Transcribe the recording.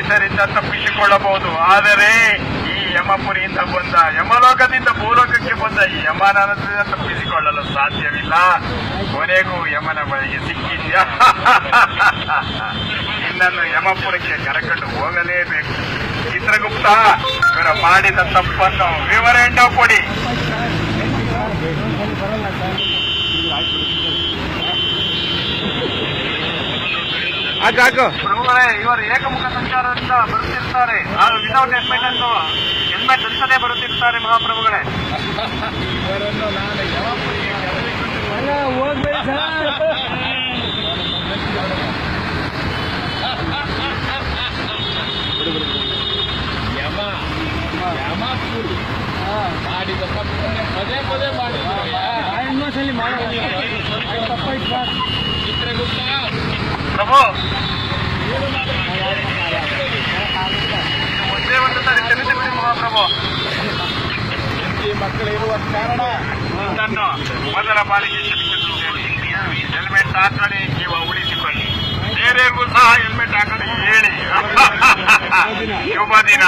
ಪೊಲೀಸರಿಂದ ತಪ್ಪಿಸಿಕೊಳ್ಳಬಹುದು. ಆದರೆ ಈ ಯಮಪುರಿಯಿಂದ ಬಂದ, ಯಮಲೋಕದಿಂದ ಭೂಲೋಕಕ್ಕೆ ಬಂದ ಈ ಯಮನದಿಂದ ತಪ್ಪಿಸಿಕೊಳ್ಳಲು ಸಾಧ್ಯವಿಲ್ಲ. ಕೊನೆಗೂ ಯಮನ ಬಳಿಗೆ ಸಿಕ್ಕಿದ್ಯಾ? ನಿನ್ನನ್ನು ಯಮಪುರಕ್ಕೆ ಕರೆಕೊಂಡು ಹೋಗಲೇಬೇಕು. ಚಿತ್ರಗುಪ್ತ, ಇವರ ಮಾಡಿದ ತಪ್ಪನ್ನು ವಿವರಣೆ ಕೊಡಿ. ಪ್ರಭುಗಳೇ, ಇವರು ಏಕಮುಖ ಸಂಚಾರದಿಂದ ಬರುತ್ತಿರ್ತಾರೆ. Without helmet ಅನ್ಸದೇ ಬರುತ್ತಿರ್ತಾರೆ ಮಹಾಪ್ರಭುಗಳೇ. ಇವರನ್ನು ನಾನು ಯಮಪುರಿಗೆ ಮಾಡಿದ ತಪ್ಪನ್ನೇ ಪದೇ ಪದೇ ಚಿತ್ರಗುಪ್ತ ಪ್ರಭು, ಒಂದೇ ಒಂದು ಸಾರಿ ಕ್ಷಮಿಸಿಬಿಡಿ ಮಹಾಪ್ರಭು. ಮಕ್ಕಳಿರುವ ಕಾರಣ ನನ್ನನ್ನು ಮೊದಲ ಬಾರಿಗೆ ಕ್ಷಮಿಸುತ್ತಿದ್ದೇನೆ. ಹೆಲ್ಮೆಟ್ ಹಾಕೊಳ್ಳಿ, ಜೀವ ಉಳಿಸಿಕೊಳ್ಳಿ. ಬೇರೆಗೂ ಸಹ ಹೆಲ್ಮೆಟ್ ಹಾಕೊಳ್ಳಿ ಹೇಳಿ. ಶುಭ ದಿನ.